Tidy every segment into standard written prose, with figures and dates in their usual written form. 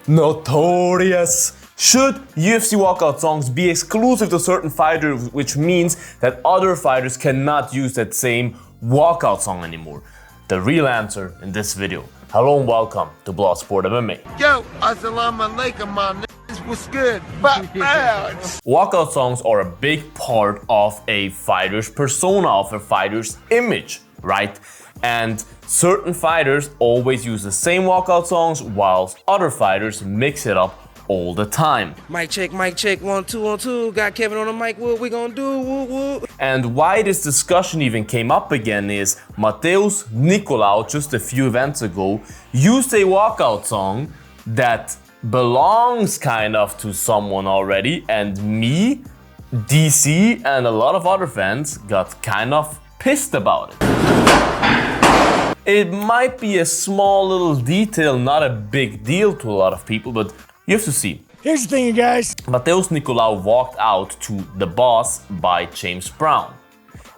notorious. Should UFC walkout songs be exclusive to certain fighters, which means that other fighters cannot use that same walkout song anymore? The real answer in this video. Hello and welcome to Bloodsport MMA. Yo, assalamu alaikum, my niggas, what's good? Walkout songs are a big part of a fighter's persona, of a fighter's image, right? And certain fighters always use the same walkout songs, whilst other fighters mix it up all the time. Mic check, 1 2. Got Kevin on the mic, what we gonna do? Woo, woo. And why this discussion even came up again is Mateusz Nicolau, just a few events ago, used a walkout song that belongs kind of to someone already, and me, DC, and a lot of other fans got kind of pissed about it. It might be a small little detail, not a big deal to a lot of people, but you have to see. Here's the thing, you guys. Mateusz Nicolau walked out to The Boss by James Brown.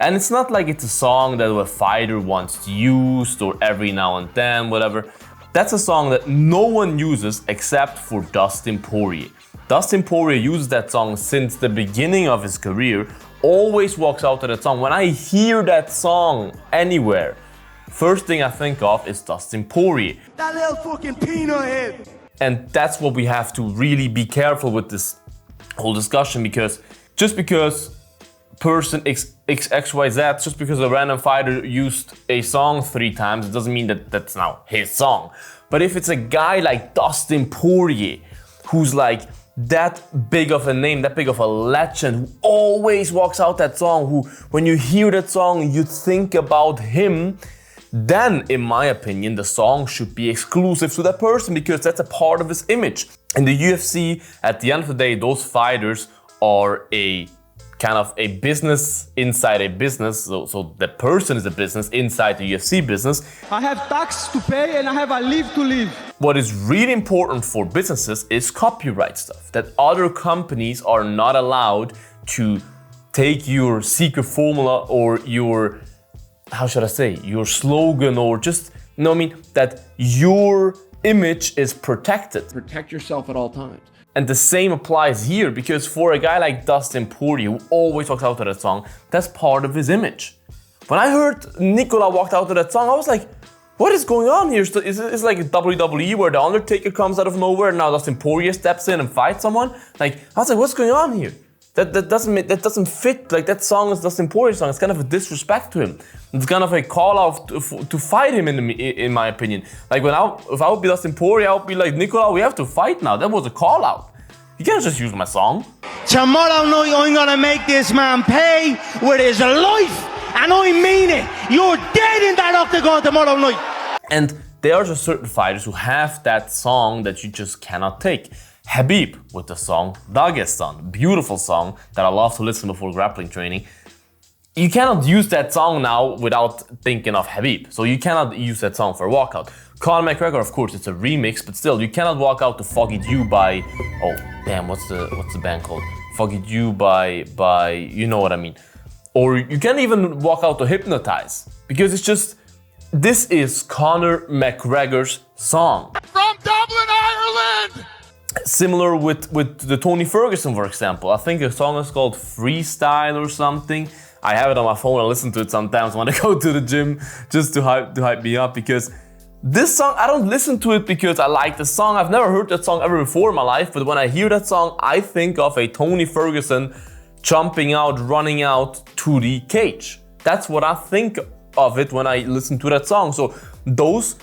And it's not like it's a song that a fighter wants to use or every now and then, whatever. That's a song that no one uses except for Dustin Poirier. Dustin Poirier uses that song since the beginning of his career, always walks out to that song. When I hear that song anywhere, first thing I think of is Dustin Poirier. That little fucking peanut head. And that's what we have to really be careful with this whole discussion, because just because person XYZ, just because a random fighter used a song 3 times, it doesn't mean that that's now his song. But if it's a guy like Dustin Poirier, who's like that big of a name, that big of a legend, who always walks out that song, who when you hear that song, you think about him, then, in my opinion, the song should be exclusive to that person, because that's a part of his image. In the UFC, at the end of the day, those fighters are a kind of a business inside a business. So the person is a business inside the UFC business. I have tax to pay and I have a live to live. What is really important for businesses is copyright stuff, that other companies are not allowed to take your secret formula or your, how should I say, your slogan, or just, you know what I mean, that your image is protected. Protect yourself at all times. And the same applies here, because for a guy like Dustin Poirier, who always walks out to that song, that's part of his image. When I heard Nicolau walked out to that song, I was like, what is going on here? It's like WWE where The Undertaker comes out of nowhere, and now Dustin Poirier steps in and fights someone. Like, I was like, what's going on here? That doesn't fit. Like, that song is Dustin Poirier's song. It's kind of a disrespect to him. It's kind of a call out to fight him, in my opinion. Like, if I would be Dustin Poirier, I would be like, Nicolau, we have to fight now. That was a call out. You can't just use my song. Tomorrow night I'm gonna make this man pay with his life. And I mean it. You're dead in that octagon tomorrow night. And there are just certain fighters who have that song that you just cannot take. Khabib with the song Dagestan, beautiful song that I love to listen before grappling training. You cannot use that song now without thinking of Khabib. So you cannot use that song for a walkout. Conor McGregor, of course, it's a remix, but still, you cannot walk out to Fuck It You by, oh damn, what's the band called? Fuck It You by you know what I mean. Or you can't even walk out to Hypnotize, because it's just, this is Conor McGregor's song. From Dublin, Ireland! Similar with the Tony Ferguson, for example. I think the song is called Freestyle or something. I have it on my phone. I listen to it sometimes when I go to the gym, just to hype me up, because this song, I don't listen to it because I like the song. I've never heard that song ever before in my life, but when I hear that song, I think of a Tony Ferguson jumping out, running out to the cage. That's what I think of it when I listen to that song. So those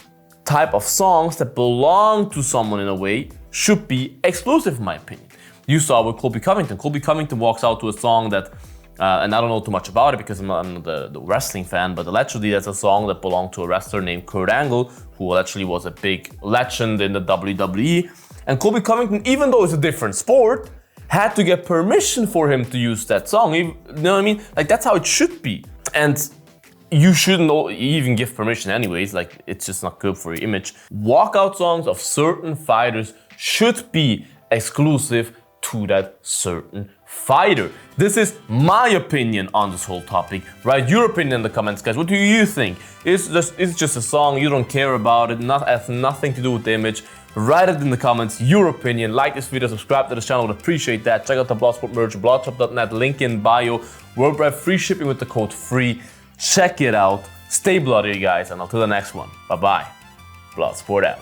type of songs that belong to someone in a way should be exclusive, in my opinion. You saw with Colby Covington. Colby Covington walks out to a song that, and I don't know too much about it because I'm not the wrestling fan, but allegedly that's a song that belonged to a wrestler named Kurt Angle, who actually was a big legend in the WWE. And Colby Covington, even though it's a different sport, had to get permission for him to use that song. You know what I mean? Like, that's how it should be. And you shouldn't even give permission anyways, like, it's just not good for your image. Walkout songs of certain fighters should be exclusive to that certain fighter. This is my opinion on this whole topic. Write your opinion in the comments, guys. What do you think? It's just a song, you don't care about it, has nothing to do with the image. Write it in the comments, your opinion. Like this video, subscribe to this channel, would appreciate that. Check out the Bloodsport merch, bloodshop.net, link in bio. Worldwide free shipping with the code FREE. Check it out. Stay bloody, guys, and until the next one. Bye-bye. Bloodsport out.